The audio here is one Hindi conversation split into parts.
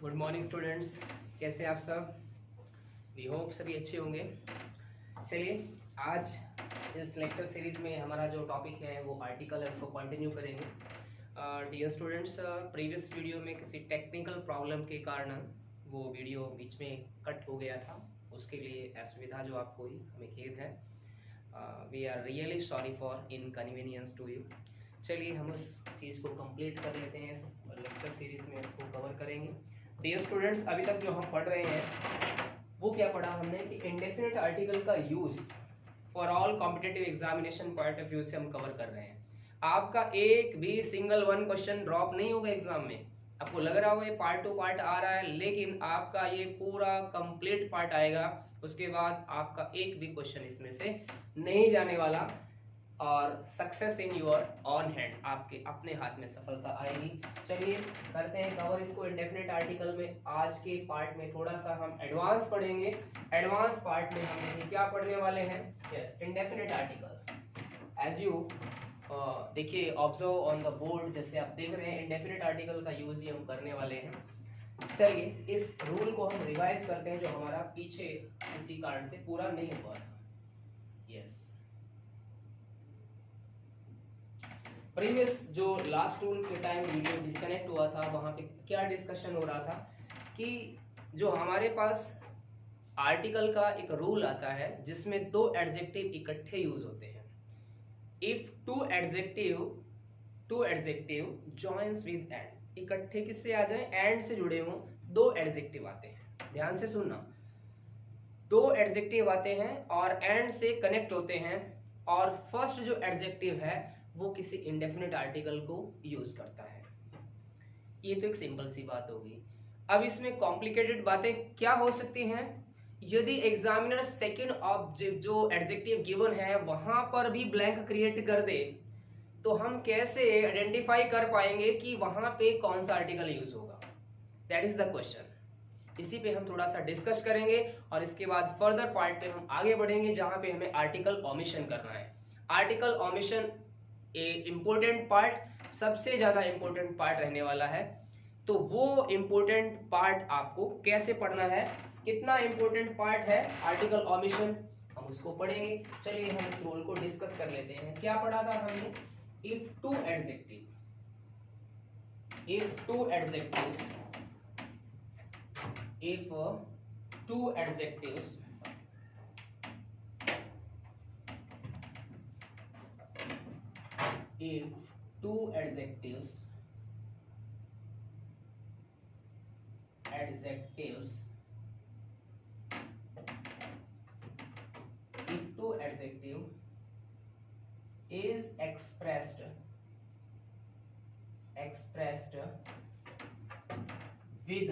गुड मॉर्निंग स्टूडेंट्स, कैसे आप सब? वी होप सभी अच्छे होंगे। चलिए आज इस लेक्चर सीरीज में हमारा जो टॉपिक है वो आर्टिकल है, उसको कंटिन्यू करेंगे। डियर स्टूडेंट्स, प्रीवियस वीडियो में किसी टेक्निकल प्रॉब्लम के कारण वो वीडियो बीच में कट हो गया था, उसके लिए असुविधा जो आपको हुई हमें खेद है। We are really sorry for inconvenience to you. चलिए हम उस चीज़ को कंप्लीट कर लेते हैं, इस लेक्चर सीरीज में उसको कवर करेंगे। डियर स्टूडेंट्स, अभी तक जो हम पढ़ रहे हैं वो क्या पढ़ा हमने कि इंडेफिनिट आर्टिकल का use for all competitive examination point of view से हम कवर कर रहे हैं। आपका एक भी सिंगल वन क्वेश्चन ड्रॉप नहीं होगा एग्जाम में। आपको लग रहा होगा ये पार्ट टू पार्ट आ रहा है, लेकिन आपका ये पूरा कंप्लीट पार्ट आएगा। उसके बाद आपका एक भी क्वेश्चन इसमें से नहीं जाने वाला और success in your on hand, आपके अपने हाथ में सफलता आएगी। चलिए करते हैं कवर इसको इंडेफिनिट आर्टिकल में। आज के पार्ट में थोड़ा सा हम एडवांस पढ़ेंगे। एडवांस पार्ट में हम देखिए क्या पढ़ने वाले हैं। Yes, indefinite article. As you देखिए ऑब्जर्व ऑन द बोर्ड, जैसे आप देख रहे हैं इंडेफिनिट आर्टिकल का यूज ही हम करने वाले हैं। चलिए इस रूल को हम रिवाइज करते हैं जो हमारा पीछे किसी कारण से पूरा नहीं हुआ था। यस, प्रीवियस जो लास्ट रूल के टाइम वीडियो डिस्कनेक्ट हुआ था, वहां पे क्या डिस्कशन हो रहा था कि जो हमारे पास आर्टिकल का एक रूल आता है जिसमें दो एडजेक्टिव इकट्ठे यूज होते हैं। If two adjective joins with and, इकट्ठे किससे आ जाए? एंड से जुड़े हों, दो एडजेक्टिव आते हैं। ध्यान से सुनना, दो एडजेक्टिव आते हैं और एंड से कनेक्ट होते हैं, और फर्स्ट जो एडजेक्टिव है वो किसी इंडेफिनिट आर्टिकल को यूज करता है। ये तो एक सिंपल सी बात होगी। अब इसमें कॉम्प्लिकेटेड बातें क्या हो सकती हैं? यदि एग्जामिनर सेकंड ऑब्जेक्ट जो एडजेक्टिव गिवन है वहां पर भी ब्लैंक क्रिएट कर दे, तो हम कैसे आइडेंटिफाई कर पाएंगे कि वहां पे कौन सा आर्टिकल यूज होगा? That is the question. इसी पे हम थोड़ा सा डिस्कस करेंगे और इसके बाद फर्दर पार्ट पे हम आगे बढ़ेंगे जहां पे हमें आर्टिकल ओमिशन करना है। आर्टिकल ओमिशन इंपॉर्टेंट पार्ट, सबसे ज्यादा इंपॉर्टेंट पार्ट रहने वाला है। तो वो इंपॉर्टेंट पार्ट आपको कैसे पढ़ना है, कितना इंपॉर्टेंट पार्ट है आर्टिकल ओमिशन, हम उसको पढ़ेंगे। चलिए हम इस रूल को डिस्कस कर लेते हैं। क्या पढ़ा था हमने? If two adjectives if two adjectives is expressed with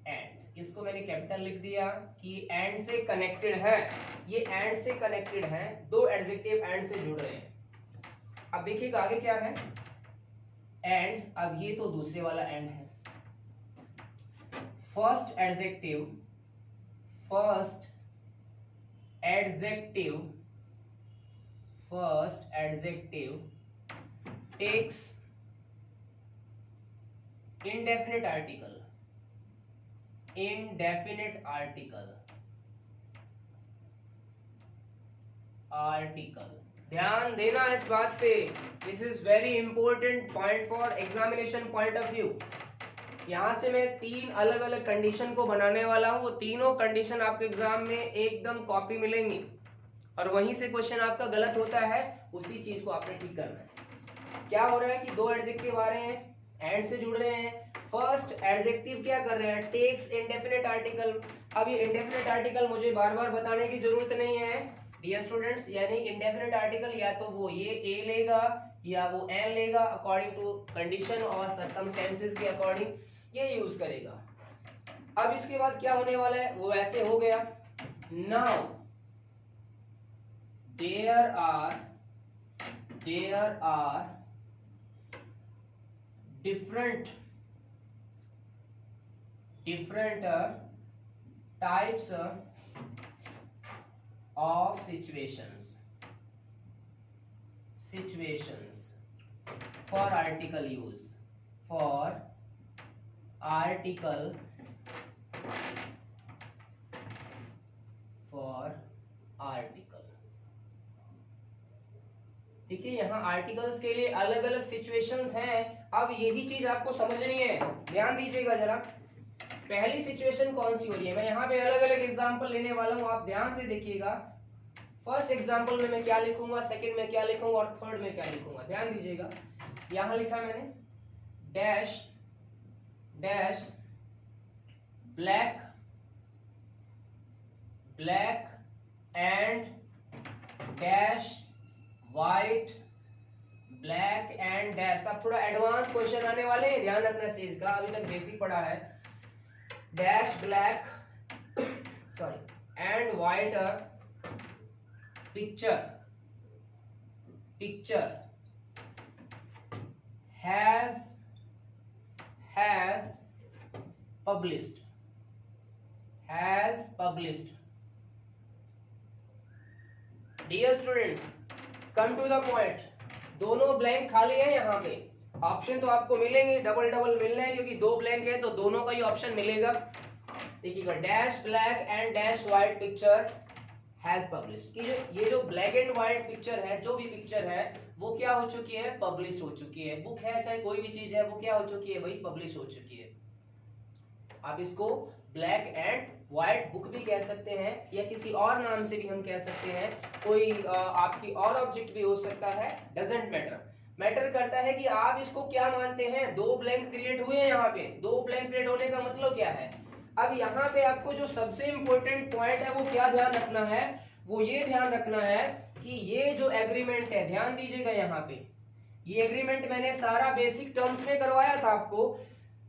and, इसको मैंने कैपिटल लिख दिया कि एंड से कनेक्टेड है। ये एंड से कनेक्टेड है, दो एडजेक्टिव एंड से जुड़ रहे हैं। अब देखिएगा आगे क्या है, एंड, अब ये तो दूसरे वाला एंड है। First adjective takes indefinite article। ध्यान देना इस बात पे, this is very important point for examination point of view. यहां से मैं तीन अलग अलग कंडीशन को बनाने वाला हूं, वो तीनों कंडीशन आपके एग्जाम में एकदम कॉपी मिलेंगी, और वहीं से क्वेश्चन आपका गलत होता है, उसी चीज को आपने ठीक करना है। क्या हो रहा है कि दो एडजेक्टिव आ रहे हैं, एंड से जुड़ रहे हैं। फर्स्ट एडजेक्टिव क्या कर रहे हैं? Takes indefinite article. अब ये इंडेफिनिट आर्टिकल मुझे बार बार बताने की जरूरत नहीं है डियर स्टूडेंट्स, यानी इंडेफिनिट आर्टिकल या तो वो ये ए लेगा या वो एन लेगा, अकॉर्डिंग टू कंडीशन और सर्कमस्टेंसेस के अकॉर्डिंग ये यूज करेगा। अब इसके बाद क्या होने वाला है, वो ऐसे हो गया। Now there are different types of situations for article use, article for article. देखिए यहाँ आर्टिकल्स के लिए अलग अलग सिचुएशंस हैं। अब यही चीज आपको समझनी है, ध्यान दीजिएगा जरा। पहली सिचुएशन कौन सी हो रही है, मैं यहाँ पे अलग अलग एग्जांपल लेने वाला हूँ, आप ध्यान से देखिएगा। फर्स्ट एग्जांपल में मैं क्या लिखूंगा, सेकंड में क्या लिखूंगा और थर्ड में क्या लिखूंगा, ध्यान दीजिएगा। यहां लिखा मैंने dash dash black black and dash white black and dash. अब थोड़ा एडवांस क्वेश्चन आने वाले हैं, ध्यान रखना इस चीज का, अभी तक बेसिक पढ़ा है। Dash black sorry and white picture has published dear students come to the point। दोनों ब्लैंक खाली है यहाँ पे, ऑप्शन तो आपको मिलेंगे, डबल डबल मिल रहे हैं क्योंकि दो ब्लैंक है तो दोनों का ही ऑप्शन मिलेगा। देखिएगा dash black and dash white picture has published, कि ये जो ब्लैक एंड व्हाइट पिक्चर है, जो भी पिक्चर है वो क्या हो चुकी है, पब्लिश हो चुकी है। बुक है चाहे कोई भी चीज है वो क्या हो चुकी है भाई, पब्लिश हो चुकी है। आप इसको ब्लैक एंड व्हाइट बुक भी कह सकते हैं या किसी और नाम से भी हम कह सकते हैं, कोई आपकी और ऑब्जेक्ट भी हो सकता है, डजंट मैटर। मैटर करता है कि आप इसको क्या मानते हैं। दो ब्लैंक क्रिएट हुए हैं यहाँ पे, दो ब्लैंक क्रिएट होने का मतलब क्या है। अब यहाँ पे आपको जो सबसे इंपॉर्टेंट पॉइंट है वो क्या ध्यान रखना है, वो ये ध्यान रखना है कि ये जो एग्रीमेंट है, ध्यान दीजिएगा यहाँ पे, ये एग्रीमेंट मैंने सारा बेसिक टर्म्स में करवाया था आपको।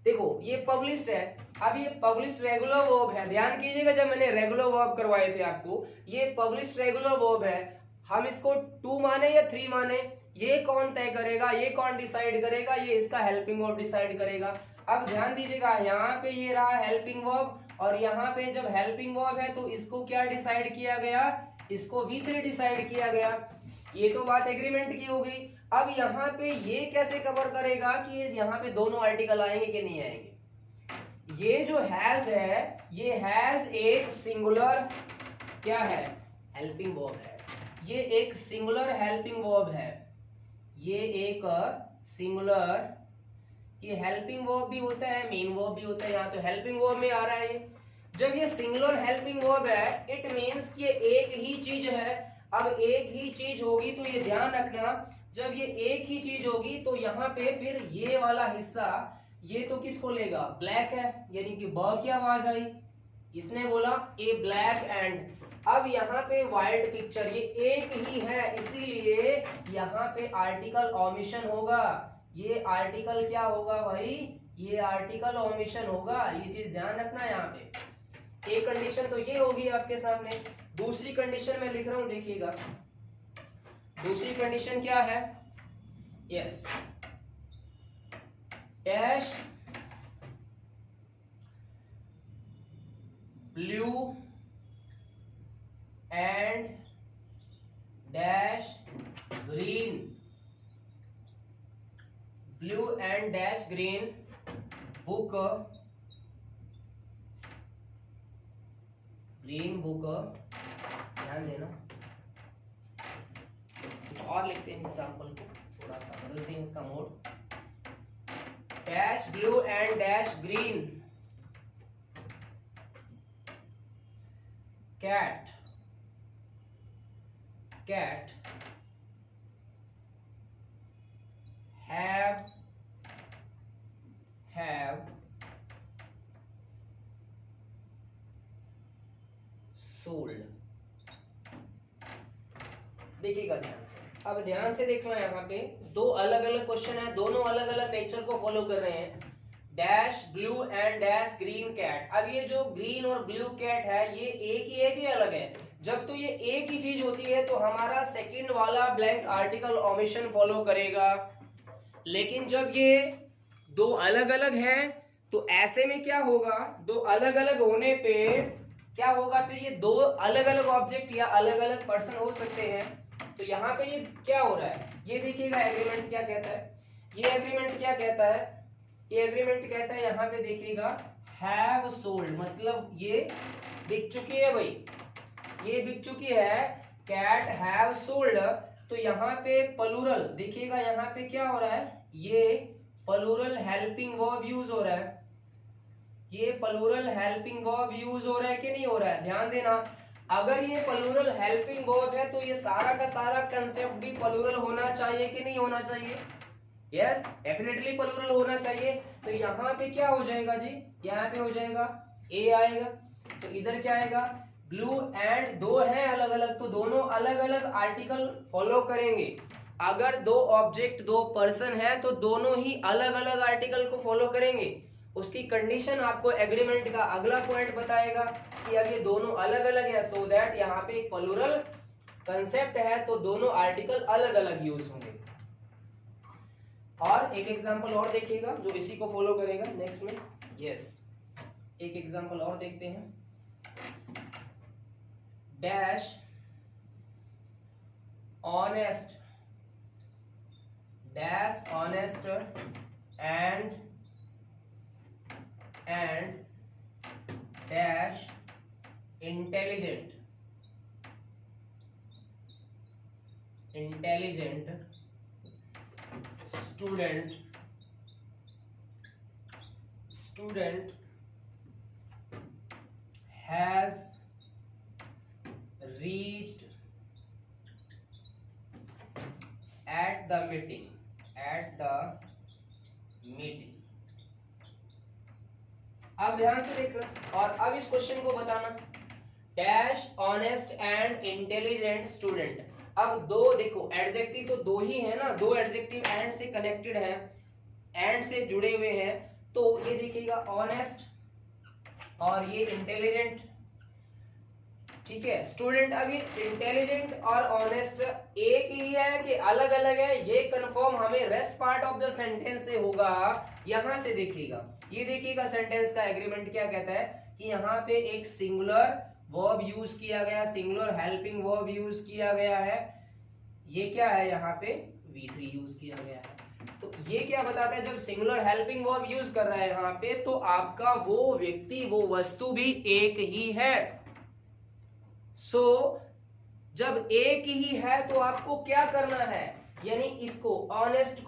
देखो ये पब्लिश्ड है, अब ये पब्लिश्ड रेगुलर वर्ब है, ध्यान कीजिएगा जब मैंने रेगुलर वर्ब करवाए थे आपको, ये पब्लिश्ड रेगुलर वर्ब है। हम इसको 2 माने या 3 माने, ये कौन तय करेगा, ये कौन डिसाइड करेगा, ये इसका हेल्पिंग वर्ब डिसाइड करेगा। अब ध्यान दीजिएगा यहाँ पे ये रहा हेल्पिंग वर्ब और यहाँ पे जब हेल्पिंग वर्ब है तो इसको क्या डिसाइड किया गया, इसको V3 डिसाइड किया गया। ये तो बात एग्रीमेंट की हो गई। अब यहाँ पे ये कैसे कवर करेगा कि यहाँ पे दोनों आर्टिकल आएंगे कि नहीं आएंगे। ये जो हैज है, ये हैज एक सिंगुलर क्या है, हेल्पिंग वर्ब है। ये एक सिंगुलर हेल्पिंग वर्ब है, ये एक सिंगुलर, ये हेल्पिंग वर्ब भी होता है, मेन वर्ब भी होता है, यहाँ तो हेल्पिंग वर्ब में आ रहा है। जब ये सिंगुलर हेल्पिंग वर्ब है, इट मींस कि ये एक ही चीज है। अब एक ही चीज होगी तो ये ध्यान रखना, जब ये एक ही चीज होगी तो यहाँ पे फिर ये वाला हिस्सा, ये तो किसको लेगा, ब्लैक है, यानी कि ब की आवाज आई, इसने बोला ए ब्लैक एंड। अब यहाँ पे व्हाइट पिक्चर, ये एक ही है, इसीलिए यहाँ पे आर्टिकल ओमिशन होगा। ये आर्टिकल क्या होगा भाई, ये आर्टिकल ओमिशन होगा, ये चीज ध्यान रखना। यहाँ पे एक कंडीशन तो ये होगी आपके सामने। दूसरी कंडीशन में लिख रहा हूं, देखिएगा दूसरी कंडीशन क्या है, yes dash blue and dash green, blue and dash green book, green book, ध्यान देना। कुछ और लिखते हैं एग्जाम्पल को, थोड़ा सा बदलते हैं इसका mode. Dash blue and dash green cat, cat have sold। देखिएगा ध्यान से, अब ध्यान से देखना है, यहाँ पे दो अलग अलग क्वेश्चन है, दोनों अलग अलग नेचर को फॉलो कर रहे हैं। Dash blue and dash green cat. अब ये जो ग्रीन और ब्लू कैट है ये एक ही अलग है। जब तो ये एक ही चीज होती है तो हमारा सेकंड वाला ब्लैंक आर्टिकल ओमिशन फॉलो करेगा, लेकिन जब ये दो अलग अलग हैं तो ऐसे में क्या होगा, दो अलग अलग होने पे क्या होगा, फिर ये दो अलग अलग ऑब्जेक्ट या अलग अलग पर्सन हो सकते हैं। तो यहाँ पे ये क्या हो रहा है, ये देखिएगा एग्रीमेंट क्या कहता है। ये एग्रीमेंट क्या कहता है, ये एग्रीमेंट कहता है यहाँ पे देखिएगा हैव सोल्ड, मतलब ये बिक चुकी है भाई, ये बिक चुकी है, कैट हैव सोल्ड। तो यहाँ पे प्लूरल देखिएगा, यहाँ पे क्या हो रहा है, ये प्लूरल हेल्पिंग वर्ब यूज हो रहा है, ये प्लूरल हेल्पिंग वर्ब यूज हो रहा है कि नहीं हो रहा है, ध्यान देना। अगर ये प्लूरल हेल्पिंग वर्ब है तो ये सारा का सारा कंसेप्ट भी प्लूरल होना चाहिए कि नहीं होना चाहिए, यस डेफिनेटली प्लूरल होना चाहिए। तो यहाँ पे क्या हो जाएगा जी, यहाँ पे हो जाएगा ए आएगा, तो इधर क्या आएगा ब्लू एंड, दो हैं अलग अलग तो दोनों अलग अलग आर्टिकल फॉलो करेंगे। अगर दो ऑब्जेक्ट दो पर्सन है तो दोनों ही अलग अलग आर्टिकल को फॉलो करेंगे। उसकी कंडीशन आपको एग्रीमेंट का अगला पॉइंट बताएगा कि अब ये दोनों अलग अलग है, सो दैट यहाँ पे एक प्लूरल कंसेप्ट है तो दोनों आर्टिकल अलग अलग यूज होंगे। और एक एग्जांपल और देखिएगा जो इसी को फॉलो करेगा नेक्स्ट में, यस एक एग्जांपल और देखते हैं। Dash honest, dash honest and dash intelligent, intelligent student has reached at the meeting, अब ध्यान से देख लो और अब इस क्वेश्चन को बताना, dash honest and intelligent student. अब दो देखो एडजेक्टिव तो दो ही है ना, दो एडजेक्टिव एंड से कनेक्टेड है, एंड से जुड़े हुए हैं, तो ये देखिएगा ऑनेस्ट और ये इंटेलिजेंट, ठीक है स्टूडेंट। अभी इंटेलिजेंट और ऑनेस्ट एक ही है कि अलग अलग है, ये कंफर्म हमें rest part of the sentence से होगा। यहां से देखिएगा, ये देखिएगा सेंटेंस का एग्रीमेंट क्या कहता है कि यहाँ पे एक सिंगुलर वर्ब यूज किया गया, सिंगुलर हेल्पिंग वर्ब यूज किया गया है, ये क्या है यहाँ पे V3 यूज किया गया है। तो ये क्या बताता है, जब सिंगुलर हेल्पिंग वर्ब यूज कर रहा है यहाँ पे तो आपका वो व्यक्ति वो वस्तु भी एक ही है। सो जब एक ही है तो आपको क्या करना है, यानी इसको ऑनेस्ट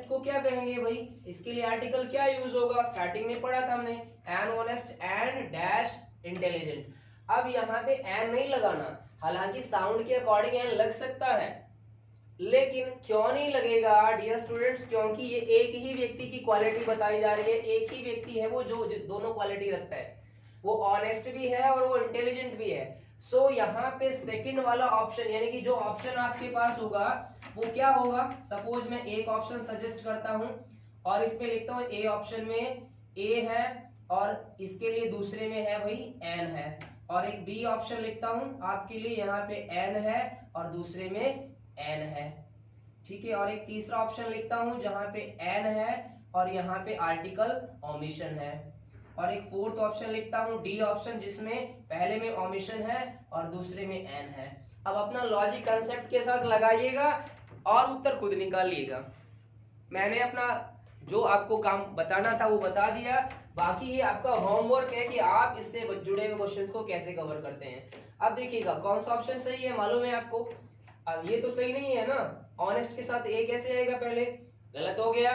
को क्या कहेंगे भाई, इसके लिए आर्टिकल क्या यूज होगा, स्टार्टिंग में पढ़ा था हमने an honest and dash intelligent. अब यहाँ पे एन नहीं लगाना, हालांकि साउंड के अकॉर्डिंग एन लग सकता है, लेकिन क्यों नहीं लगेगा डियर स्टूडेंट्स, क्योंकि ये एक ही व्यक्ति की क्वालिटी बताई जा रही है, एक ही व्यक्ति है वो जो दोनों क्वालिटी रखता है, वो ऑनेस्ट भी है और वो इंटेलिजेंट भी है। सो यहाँ पे सेकंड वाला ऑप्शन यानी कि जो ऑप्शन आपके पास होगा वो क्या होगा, सपोज मैं एक ऑप्शन सजेस्ट करता हूं और इसमें लिखता हूं ए ऑप्शन में ए है और इसके लिए दूसरे में है भाई एन है, और एक बी ऑप्शन लिखता हूं आपके लिए, यहाँ पे एन है और दूसरे में एन है, ठीक है, और एक तीसरा ऑप्शन लिखता हूं जहां पे एन है और यहाँ पे आर्टिकल ओमिशन है, और एक फोर्थ ऑप्शन लिखता हूं डी ऑप्शन जिसमें पहले में ओमिशन है और दूसरे में एन है। अब अपना लॉजिक कंसेप्ट के साथ लगाइएगा और उत्तर खुद निकालिएगा। मैंने अपना जो आपको काम बताना था वो बता दिया, बाकी ये आपका होमवर्क है कि आप इससे जुड़े हुए क्वेश्चंस को कैसे कवर करते हैं। अब देखिएगा कौन सा ऑप्शन सही है मालूम है आपको, अब ये तो सही नहीं है ना, ऑनेस्ट के साथ ए कैसे आएगा, पहले गलत हो गया।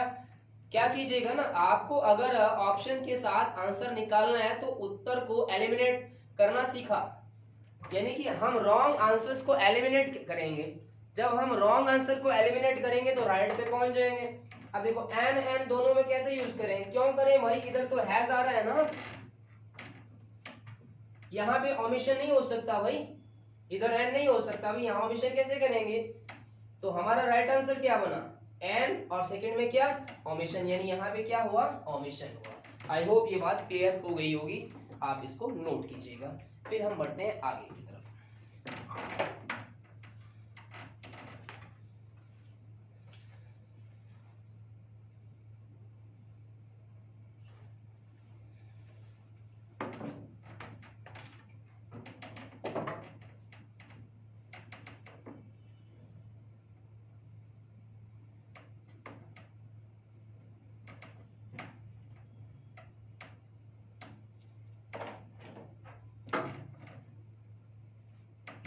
क्या कीजिएगा ना, आपको अगर ऑप्शन के साथ आंसर निकालना है तो उत्तर को एलिमिनेट करना सीखा, यानी कि हम रॉन्ग आंसर्स को एलिमिनेट करेंगे, जब हम रॉन्ग आंसर को एलिमिनेट करेंगे तो राइट पे पहुंच जाएंगे। अब देखो एन एन दोनों में कैसे यूज करें, क्यों करें भाई, इधर तो हैज आ रहा है ना, यहाँ पे ओमिशन नहीं हो सकता भाई, इधर एन नहीं हो सकता भाई, यहाँ ओमिशन कैसे करेंगे, तो हमारा राइट आंसर क्या बना एन और सेकंड में क्या ओमिशन, यानी यहाँ पे क्या हुआ ओमिशन हुआ। आई होप ये बात क्लियर हो गई होगी, आप इसको नोट कीजिएगा। फिर हम बढ़ते हैं आगे की तरफ।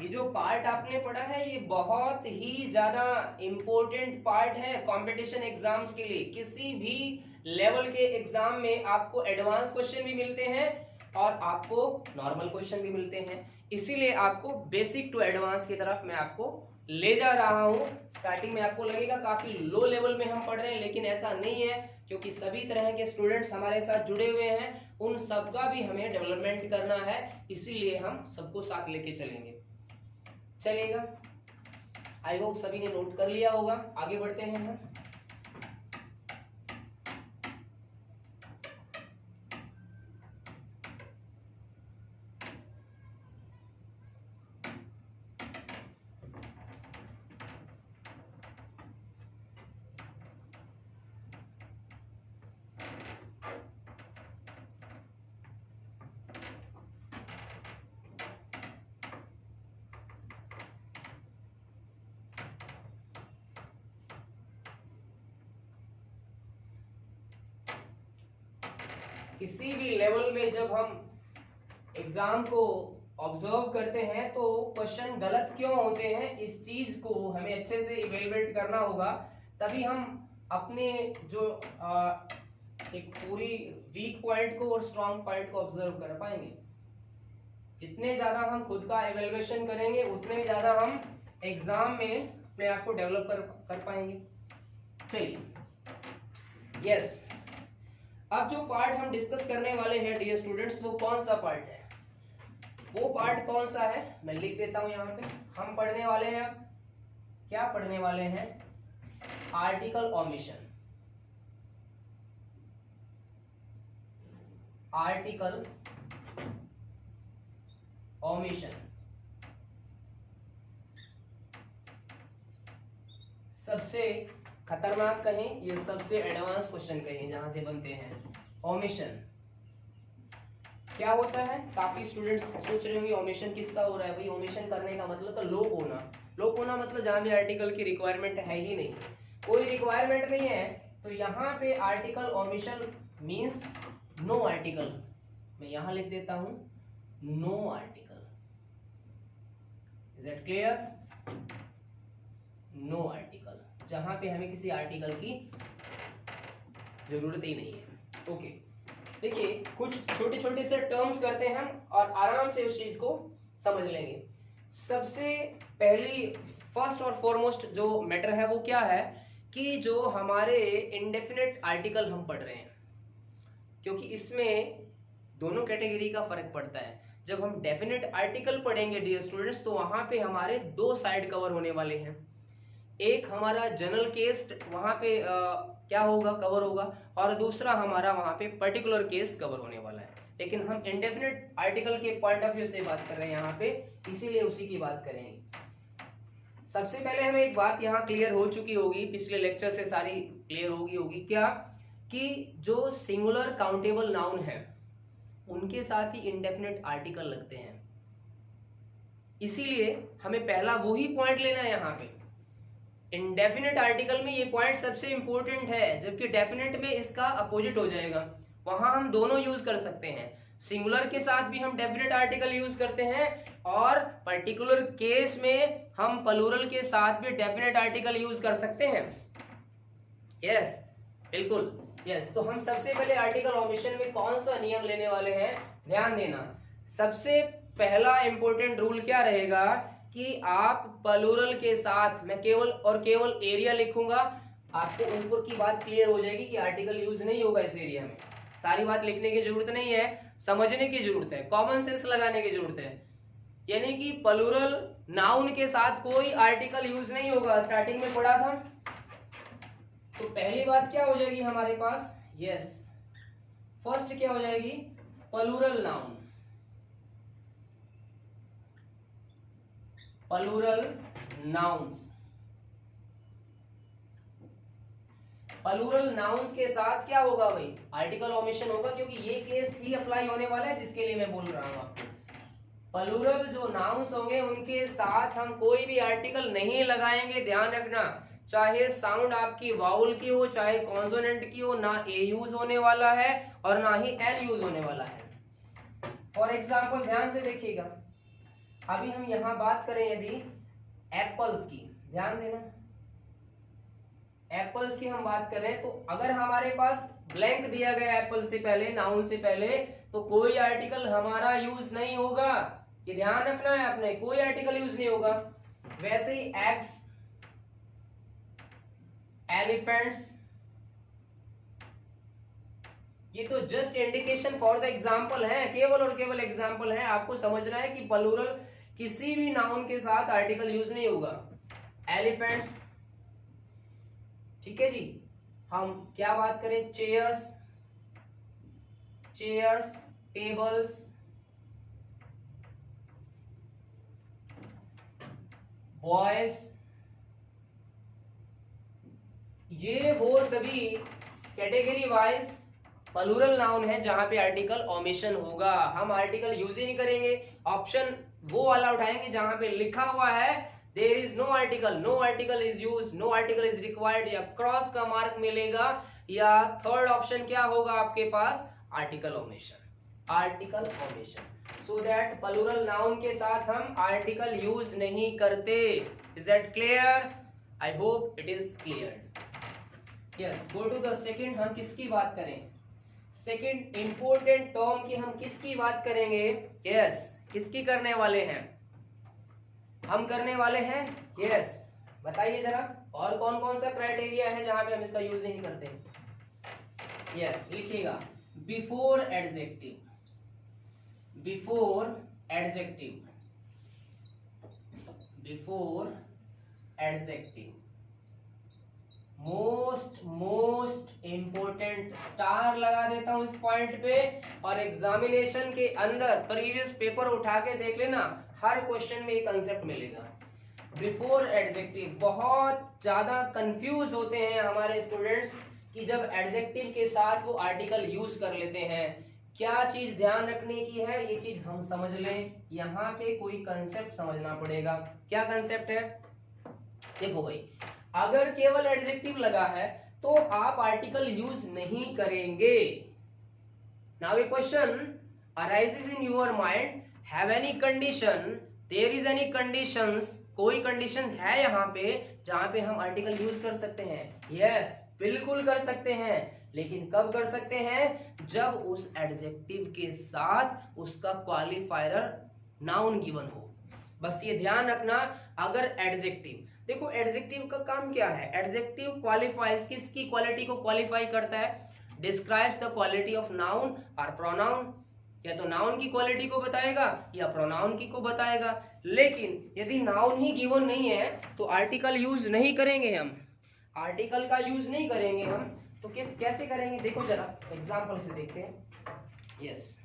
ये जो पार्ट आपने पढ़ा है ये बहुत ही ज्यादा इंपॉर्टेंट पार्ट है कंपटीशन एग्जाम्स के लिए। किसी भी लेवल के एग्जाम में आपको एडवांस क्वेश्चन भी मिलते हैं और आपको नॉर्मल क्वेश्चन भी मिलते हैं, इसीलिए आपको बेसिक टू एडवांस की तरफ मैं आपको ले जा रहा हूं। स्टार्टिंग में आपको लगेगा काफी लो लेवल में हम पढ़ रहे हैं, लेकिन ऐसा नहीं है, क्योंकि सभी तरह के स्टूडेंट्स हमारे साथ जुड़े हुए हैं, उन सबका भी हमें डेवलपमेंट करना है, इसीलिए हम सबको साथ लेके चलेंगे। चलेगा? आई होप सभी ने नोट कर लिया होगा। आगे बढ़ते हैं हम। किसी भी लेवल में जब हम एग्जाम को ऑब्जर्व करते हैं तो क्वेश्चन गलत क्यों होते हैं, इस चीज को हमें अच्छे से इवेलुएट करना होगा, तभी हम अपने जो एक पूरी वीक पॉइंट को और स्ट्रॉन्ग पॉइंट को ऑब्जर्व कर पाएंगे। जितने ज्यादा हम खुद का इवेलुएशन करेंगे उतने ज्यादा हम एग्जाम में अपने आप को डेवलप कर पाएंगे। चलिए, यस, अब जो पार्ट हम डिस्कस करने वाले हैं डियर स्टूडेंट्स, वो कौन सा पार्ट है? वो पार्ट कौन सा है मैं लिख देता हूं यहाँ पे। हम पढ़ने वाले हैं, अब क्या पढ़ने वाले हैं? Article omission. आर्टिकल ओमिशन सबसे खतरनाक कहें, ये सबसे एडवांस क्वेश्चन कहें जहां से बनते हैं। ओमिशन क्या होता है? काफी स्टूडेंट्स सोच रहे होंगे ओमिशन किसका हो रहा है। भाई ओमिशन करने का मतलब तो लोप होना। लोप होना मतलब जहां भी आर्टिकल की रिक्वायरमेंट है ही नहीं, कोई रिक्वायरमेंट नहीं है, तो यहाँ पे article omission means no article. मैं यहां लिख देता हूं no article. Is that clear? No article, जहां पे हमें किसी आर्टिकल की जरूरत ही नहीं है। ओके, देखिए कुछ छोटे छोटे से टर्म्स करते हैं हम और आराम से उस चीज को समझ लेंगे। सबसे पहली फर्स्ट और फॉरमोस्ट जो मैटर है वो क्या है कि जो हमारे इंडेफिनेट आर्टिकल हम पढ़ रहे हैं, क्योंकि इसमें दोनों कैटेगरी का फर्क पड़ता है। जब हम डेफिनेट आर्टिकल पढ़ेंगे डियर स्टूडेंट्स, तो वहां पे हमारे दो साइड कवर होने वाले हैं। एक हमारा जनरल केस वहां पे क्या होगा, कवर होगा, और दूसरा हमारा वहां पे पर्टिकुलर केस कवर होने वाला है। लेकिन हम इंडेफिनेट आर्टिकल के पॉइंट ऑफ व्यू से बात कर रहे हैं यहाँ पे, इसीलिए उसी की बात करेंगे। सबसे पहले हमें एक बात यहाँ क्लियर हो चुकी होगी, पिछले लेक्चर से सारी क्लियर होगी क्या, कि जो सिंगुलर काउंटेबल नाउन है उनके साथ ही इंडेफिनेट आर्टिकल लगते हैं। इसीलिए हमें पहला वही पॉइंट लेना है यहाँ पे। इंडेफिनेट आर्टिकल में ये पॉइंट सबसे इंपॉर्टेंट है, जबकि डेफिनेट में इसका अपोजिट हो जाएगा। वहां हम दोनों यूज कर सकते हैं, सिंगुलर के साथ भी हम डेफिनेट आर्टिकल यूज करते हैं और पर्टिकुलर केस में हम प्लूरल के साथ भी डेफिनेट आर्टिकल यूज कर सकते हैं। यस, बिल्कुल यस। तो हम सबसे पहले आर्टिकल ओमिशन में कौन सा नियम लेने वाले हैं, ध्यान देना। सबसे पहला इंपॉर्टेंट रूल क्या रहेगा कि आप प्लूरल के साथ, मैं केवल और केवल एरिया लिखूंगा, आपको ऊपर की बात क्लियर हो जाएगी कि आर्टिकल यूज नहीं होगा इस एरिया में। सारी बात लिखने की जरूरत नहीं है, समझने की जरूरत है, कॉमन सेंस लगाने की जरूरत है। यानी कि प्लूरल नाउन के साथ कोई आर्टिकल यूज नहीं होगा, स्टार्टिंग में पढ़ा था। तो पहली बात क्या हो जाएगी हमारे पास, यस, फर्स्ट क्या हो जाएगी, plural noun. Plural nouns, plural nouns के साथ क्या होगा भाई, आर्टिकल ओमिशन होगा, क्योंकि ये केस ही अप्लाई होने वाला है जिसके लिए मैं बोल रहा हूं आपको। प्लूरल जो नाउन्स होंगे उनके साथ हम कोई भी आर्टिकल नहीं लगाएंगे, ध्यान रखना। चाहे साउंड आपकी वाउल की हो, चाहे कॉन्सोनेंट की हो, ना ए यूज होने वाला है और ना ही एल यूज होने वाला है। फॉर एग्जाम्पल ध्यान से देखिएगा, अभी हम यहाँ बात करें यदि एप्पल्स की, ध्यान देना, एप्पल्स की हम बात करें तो अगर हमारे पास ब्लैंक दिया गया एप्पल से पहले, नाउन से पहले, तो कोई आर्टिकल हमारा यूज नहीं होगा। ये ध्यान रखना है आपने, कोई आर्टिकल यूज नहीं होगा। वैसे ही एग्स, एलिफेंट्स, ये तो just indication for the example है, केवल और केवल एग्जाम्पल है। आपको समझना है कि प्लूरल किसी भी नाउन के साथ आर्टिकल यूज नहीं होगा। एलिफेंट्स, ठीक है जी। हम क्या बात करें, चेयर्स, चेयर्स, टेबल्स, बॉयज, ये वो सभी कैटेगरी वाइज प्लूरल नाउन है जहां पे आर्टिकल ओमिशन होगा। हम आर्टिकल यूज ही नहीं करेंगे, ऑप्शन वो वाला उठाएंगे जहां पे लिखा हुआ है there is no article, no article is use, no article is required, या क्रॉस का मार्क मिलेगा, या थर्ड ऑप्शन क्या होगा आपके पास, article omission, article omission. So that plural noun के साथ हम आर्टिकल यूज नहीं करते। Is that clear? I hope it is clear. Yes, go to the second. हम किसकी बात करें, सेकंड इंपोर्टेंट टर्म की हम किसकी बात करेंगे? यस, किसकी करने वाले हैं? हम करने वाले हैं, यस, बताइए जरा, और कौन कौन सा क्राइटेरिया है जहां पे हम इसका यूज ही नहीं करते? यस, लिखिएगा, before adjective, before adjective, before adjective, most important, star लगा देता हूं इस पॉइंट पे। और एग्जामिनेशन के अंदर प्रीवियस पेपर उठा के देख लेना, हर क्वेश्चन में एक कंसेप्ट मिलेगा, बिफोर एडजेक्टिव। बहुत ज्यादा कंफ्यूज होते हैं हमारे स्टूडेंट्स कि जब एडजेक्टिव के साथ वो आर्टिकल यूज कर लेते हैं। क्या चीज ध्यान रखने की है, ये चीज हम समझ लें। यहाँ पे कोई कंसेप्ट समझना पड़ेगा। क्या कंसेप्ट है? देखो भाई, अगर केवल एडजेक्टिव लगा है तो आप आर्टिकल यूज नहीं करेंगे। Now a question arises in your mind, have any condition, there is any conditions, कोई कंडीशंस है यहाँ पे जहां पे हम आर्टिकल यूज कर सकते हैं? यस, बिल्कुल कर सकते हैं। लेकिन कब कर सकते हैं? जब उस एडजेक्टिव के साथ उसका क्वालिफायर नाउन गिवन हो। बस ये ध्यान रखना, अगर एडजेक्टिव, देखो एडजेक्टिव का काम क्या है? एडजेक्टिव क्वालिफाइज, किसकी क्वालिटी को क्वालिफाई करता है? Describes the quality of noun और प्रोनाउन, या तो नाउन की क्वालिटी को बताएगा या प्रोनाउन की को बताएगा। लेकिन यदि नाउन ही गिवन नहीं है तो आर्टिकल यूज नहीं करेंगे हम, आर्टिकल का यूज नहीं करेंगे हम। तो कैसे करेंगे? देखो जरा एग्जांपल से देखते हैं। यस,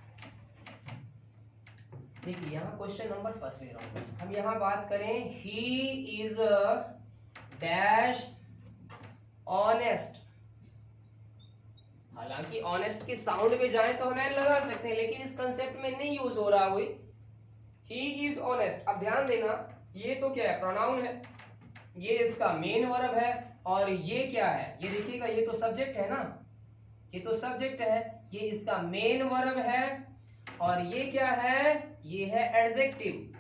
देखिए यहाँ क्वेश्चन नंबर फर्स्ट ले रहा हूं। हम यहाँ बात करें, ही इज डैश ऑनेस्ट। हालांकि ऑनेस्ट के साउंड में जाए तो हम लगा सकते हैं, लेकिन इस कंसेप्ट में नहीं यूज हो रहा हुई। He is honest. अब ध्यान देना, ये तो क्या है? प्रोनाउन है, ये इसका मेन वर्ब है, और ये क्या है? ये देखिएगा, ये तो सब्जेक्ट है ना, ये तो सब्जेक्ट है, ये इसका मेन वर्ब है, और ये क्या है? ये है एडजेक्टिव।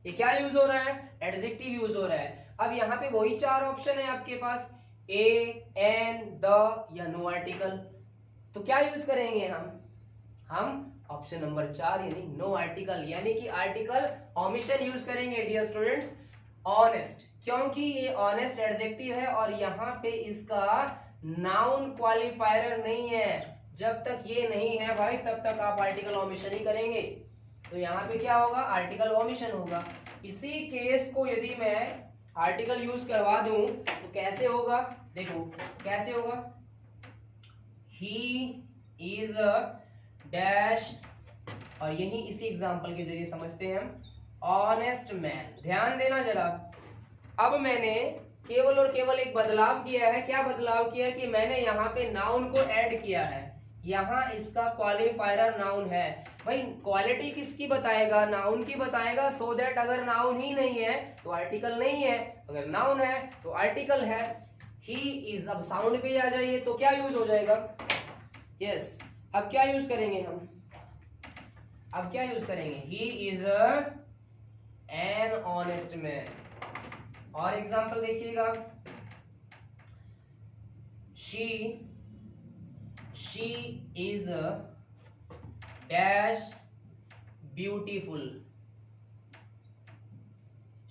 ये क्या यूज हो रहा है? एडजेक्टिव यूज हो रहा है। अब यहाँ पे वही चार ऑप्शन है आपके पास, ए, एन, द या नो आर्टिकल। तो क्या यूज करेंगे हम ऑप्शन नंबर 4 यानी नो आर्टिकल, यानी कि आर्टिकल ओमिशन यूज करेंगे डियर स्टूडेंट्स। ऑनेस्ट, क्योंकि ये ऑनेस्ट एडजेक्टिव है और यहाँ पे इसका नाउन क्वालिफायर नहीं है। जब तक ये नहीं है भाई, तब तक आप आर्टिकल ओमिशन ही करेंगे। तो यहाँ पे क्या होगा? आर्टिकल ओमिशन होगा। इसी केस को यदि मैं आर्टिकल यूज करवा दूं तो कैसे होगा? देखो कैसे होगा, ही इज डैश, और यही इसी एग्जांपल के जरिए समझते हैं हम, ऑनेस्ट मैन। ध्यान देना जरा, अब मैंने केवल और केवल एक बदलाव किया है। क्या बदलाव किया? कि मैंने यहाँ पे नाउन को ऐड किया है, यहाँ इसका क्वालिफायर नाउन है। भाई क्वालिटी किसकी बताएगा? नाउन की बताएगा, सो दैट अगर नाउन ही नहीं है तो आर्टिकल नहीं है, अगर नाउन है तो आर्टिकल है। ही इज, अब साउंड पे आ जाइए तो क्या यूज हो जाएगा? यस, अब क्या यूज करेंगे हम? अब क्या यूज करेंगे? He is an honest man. और एग्जांपल देखिएगा, she is dash beautiful,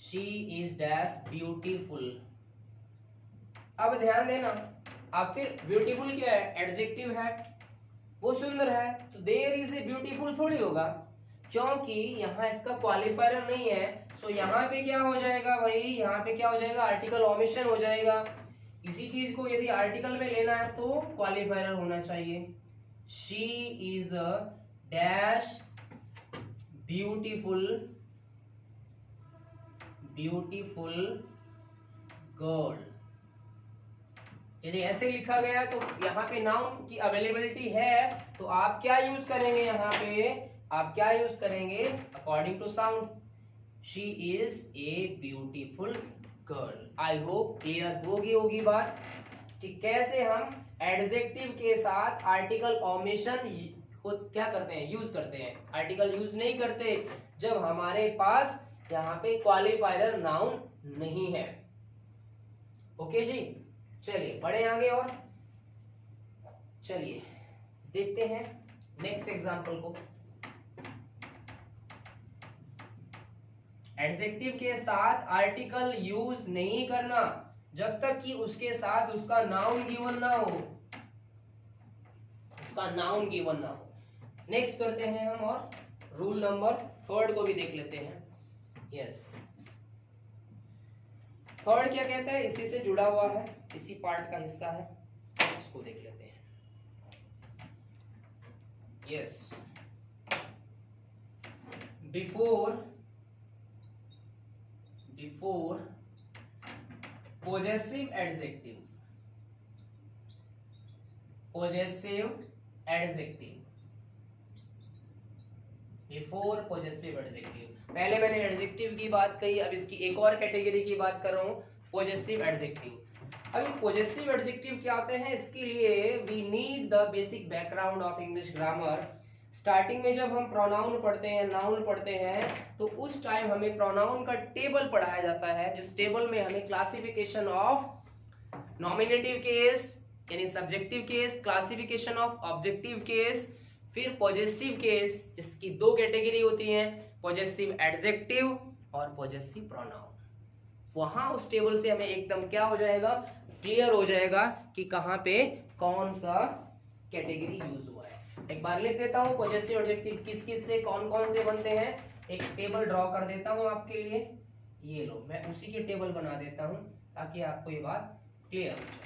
she is dash beautiful. अब ध्यान देना, अब फिर ब्यूटीफुल क्या है, एडजेक्टिव है, वो सुंदर है, तो देयर इज ए ब्यूटीफुल थोड़ी होगा, क्योंकि यहाँ इसका क्वालिफायर नहीं है। सो यहाँ पे क्या हो जाएगा भाई, यहाँ पे क्या हो जाएगा, आर्टिकल ओमिशन हो जाएगा। इसी चीज को यदि आर्टिकल में लेना है तो क्वालिफायर होना चाहिए। She is a dash beautiful girl. यदि ऐसे लिखा गया तो यहाँ पे नाउन की अवेलेबिलिटी है, तो आप क्या यूज करेंगे, यहाँ पे आप क्या यूज करेंगे, according to sound, she is a beautiful girl. I hope clear होगी बात कि कैसे हम एडजेक्टिव के साथ आर्टिकल ओमिशन को क्या करते हैं, यूज करते हैं। आर्टिकल यूज नहीं करते जब हमारे पास यहाँ पे क्वालिफायर नाउन नहीं है। ओके जी, चलिए बढ़े आगे और चलिए देखते हैं नेक्स्ट एग्जांपल को। एडजेक्टिव के साथ आर्टिकल यूज नहीं करना जब तक कि उसके साथ उसका नाउन गिवन ना हो, उसका नाउन गिवन ना हो। नेक्स्ट करते हैं हम और रूल नंबर 3 को भी देख लेते हैं। यस, थर्ड क्या कहता है, इसी से जुड़ा हुआ है, इसी पार्ट का हिस्सा है, उसको देख लेते हैं। Yes, before possessive adjective, before possessive adjective. पहले मैंने एडजेक्टिव की बात कही, अब इसकी एक और कैटेगरी की बात कर रहा हूं, पॉजेसिव एडजेक्टिव। अब पॉजेसिव एडजेक्टिव क्या होते हैं, इसके लिए we need the basic background of English grammar. Starting में जब हम प्रोनाउन पढ़ते हैं, नाउन पढ़ते हैं, तो उस टाइम हमें प्रोनाउन का टेबल पढ़ाया जाता है, जिस टेबल में हमें क्लासिफिकेशन ऑफ नॉमिनेटिव केस यानी subjective case, classification of objective case, फिर पॉजेसिव केस, जिसकी 2 कैटेगरी होती हैं, पॉजेसिव एडजेक्टिव और पॉजेसिव प्रोनाउन। वहां उस टेबल से हमें एकदम क्या हो जाएगा, क्लियर हो जाएगा कि कहां पे कौन सा कैटेगरी यूज हुआ है। एक बार लिख देता हूं पॉजेसिव एडजेक्टिव किस किस से कौन कौन से बनते हैं, एक टेबल ड्रॉ कर देता हूं आपके लिए। ये लो, मैं उसी की टेबल बना देता हूं ताकि आपको ये बात क्लियर हो जाए।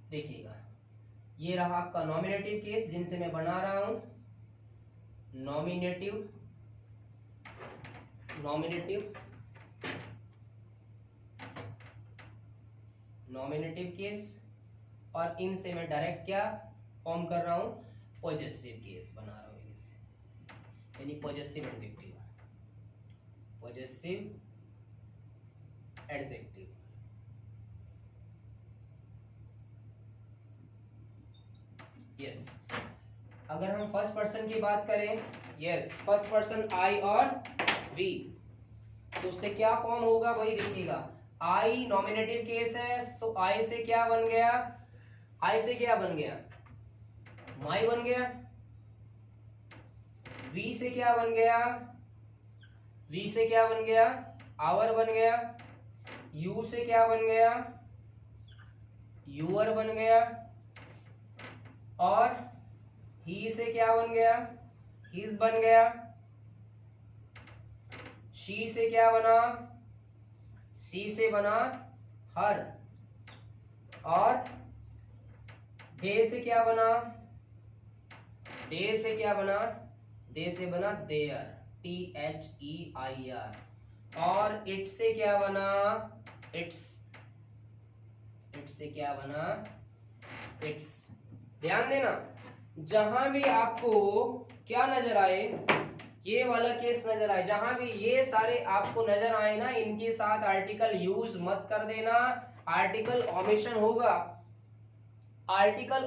देखिएगा, ये रहा आपका नॉमिनेटिव केस जिनसे मैं बना रहा हूं, नॉमिनेटिव केस, और इनसे मैं डायरेक्ट क्या फॉर्म कर रहा हूं, पॉजेसिव केस बना रहा हूं इनसे, यानी पॉजेसिव एडजेक्टिव, यस। अगर हम फर्स्ट पर्सन की बात करें, यस, फर्स्ट पर्सन आई और वी, तो उससे क्या फॉर्म होगा भाई, देखिएगा, आई नॉमिनेटिव केस है, तो आई से क्या बन गया, माई बन गया। वी से क्या बन गया, आवर बन गया। यू से क्या बन गया, यूअर बन गया। और ही से क्या बन गया, हिज बन गया। शी से क्या बना, सी से बना हर। और दे से क्या बना, दे से बना देयर, THEIR। और इट से क्या बना, इट्स से क्या बना, इट्स। ध्यान देना, जहां भी आपको क्या नजर आए, ये वाला केस नजर आए, जहां भी ये सारे आपको नजर आए ना, इनके साथ आर्टिकल यूज मत कर देना, आर्टिकल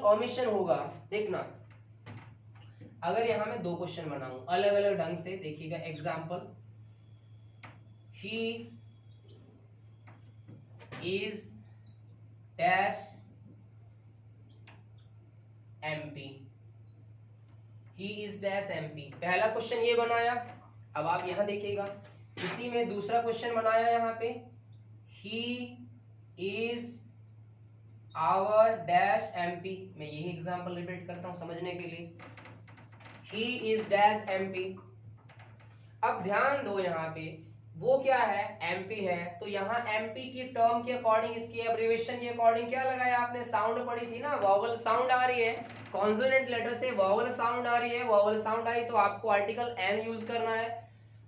ओमिशन होगा, देखना। अगर यहाँ मैं 2 क्वेश्चन बनाऊं अलग अलग ढंग से, देखिएगा example, he is dash MP, he is dash MP, पहला क्वेश्चन ये बनाया। अब आप यहां देखिएगा, इसी में दूसरा क्वेश्चन बनाया यहाँ पे, he is our dash MP. मैं यही एग्जांपल रिपीट करता हूं समझने के लिए, ही इज डैश एमपी। अब ध्यान दो, यहाँ पे वो क्या है, एमपी है, तो यहाँ एमपी की टर्म के अकॉर्डिंग, इसकी एब्रिविएशन के अकॉर्डिंग क्या लगाया आपने, साउंड पढ़ी थी ना, वॉवल साउंड आ रही है, कॉन्सोनेंट लेटर से वॉवल साउंड आ रही है, वॉवल साउंड आई तो आपको आर्टिकल एन यूज करना है।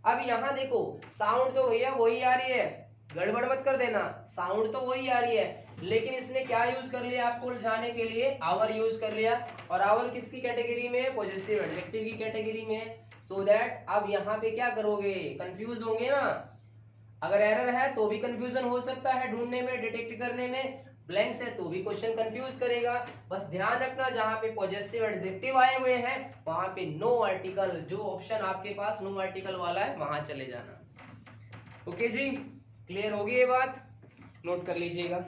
अब यहाँ देखो साउंड तो भैया वही आ रही है, गड़बड़ मत कर देना, साउंड तो वही आ रही है, लेकिन इसने क्या यूज कर लिया आपको उलझाने के लिए, आवर यूज कर लिया। और आवर किसकी कैटेगरी में, पॉजिटिव एडजेक्टिव की कैटेगरी में। सो दैट अब यहाँ पे क्या करोगे, कंफ्यूज होंगे ना, अगर एरर है तो भी कंफ्यूजन हो सकता है ढूंढने में, डिटेक्ट करने में, ब्लैंक्स है तो भी क्वेश्चन कंफ्यूज करेगा। बस ध्यान रखना, जहां पे पॉजिटिव एडजेक्टिव आए हुए हैं वहां पे नो आर्टिकल, जो ऑप्शन आपके पास नो आर्टिकल वाला है वहां चले जाना। ओके जी, क्लियर होगी ये बात, नोट कर लीजिएगा।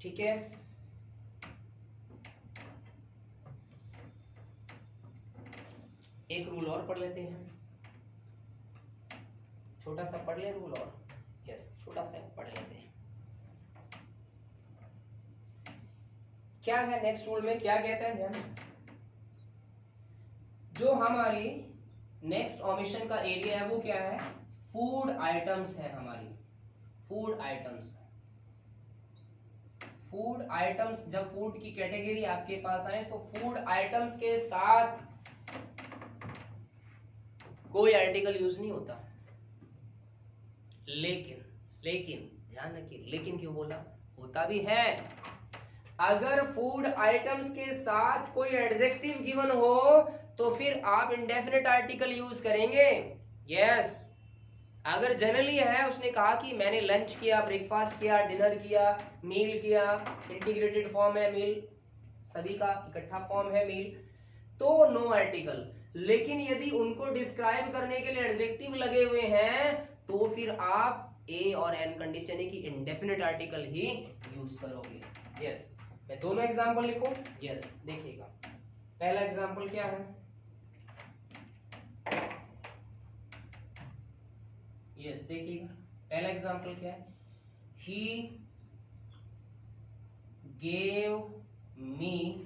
ठीक है, एक रूल और पढ़ लेते हैं, छोटा सा पढ़ ले रूल और, यस छोटा सा पढ़ लेते हैं। क्या है नेक्स्ट रूल में, क्या कहता है, ध्यान, जो हमारी नेक्स्ट ओमिशन का एरिया है वो क्या है, फूड आइटम्स है हमारी, फूड आइटम्स। फूड आइटम्स, जब फूड की कैटेगरी आपके पास आए तो फूड आइटम्स के साथ कोई आर्टिकल यूज नहीं होता, लेकिन लेकिन ध्यान रखिए, लेकिन क्यों बोला, होता भी है। अगर फूड आइटम्स के साथ कोई एडजेक्टिव गिवन हो तो फिर आप इंडेफिनिट आर्टिकल यूज करेंगे, यस। अगर जनरली है, उसने कहा कि मैंने लंच किया, ब्रेकफास्ट किया, डिनर किया, मील किया, इंटीग्रेटेड फॉर्म है मील, सभी का इकट्ठा फॉर्म है मील, तो नो आर्टिकल। लेकिन यदि उनको डिस्क्राइब करने के लिए एडजेक्टिव लगे हुए हैं तो फिर आप ए और एन कंडीशन यानी कि इंडेफिनिट आर्टिकल ही यूज करोगे, यस। मैं दोनों एग्जांपल लिखूं, यस देखिएगा, पहला एग्जांपल क्या है, यस देखिएगा, पहला एग्जांपल क्या है, ही गेव मी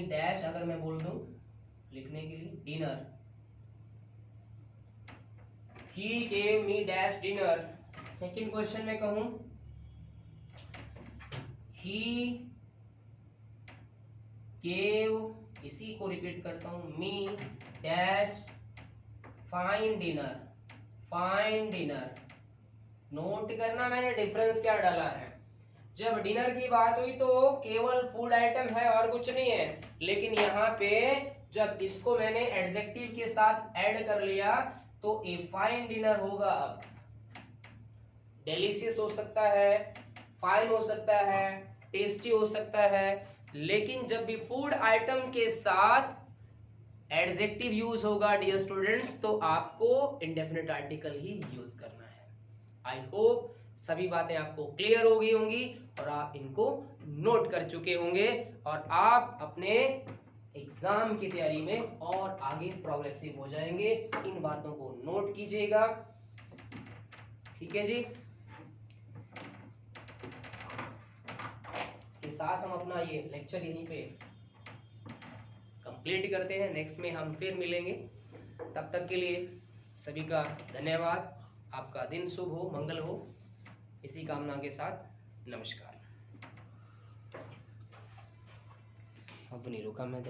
डैश, अगर मैं बोल दूं लिखने के लिए dinner, he gave me dash dinner. Second question में कहूं, ही गेव, इसी को रिपीट करता हूं, me dash fine dinner, fine dinner. Note करना मैंने डिफरेंस क्या डाला है, जब डिनर की बात हुई तो केवल फूड आइटम है और कुछ नहीं है, लेकिन यहाँ पे जब इसको मैंने एडजेक्टिव के साथ ऐड कर लिया तो ए फाइन डिनर होगा। अब डेलिशियस हो सकता है, फाइन हो सकता है, टेस्टी हो सकता है, लेकिन जब भी फूड आइटम के साथ एडजेक्टिव यूज होगा डियर स्टूडेंट्स तो आपको इंडेफिनिट आर्टिकल ही यूज करना है। आई होप सभी बातें आपको क्लियर हो गई होंगी और आप इनको नोट कर चुके होंगे और आप अपने एग्जाम की तैयारी में और आगे प्रोग्रेसिव हो जाएंगे। इन बातों को नोट कीजिएगा, ठीक है जी। इसके साथ हम अपना ये लेक्चर यहीं पे कंप्लीट करते हैं, नेक्स्ट में हम फिर मिलेंगे। तब तक के लिए सभी का धन्यवाद, आपका दिन शुभ हो, मंगल हो, इसी कामना के साथ नमस्कार। अब नहीं रुका मैं तो।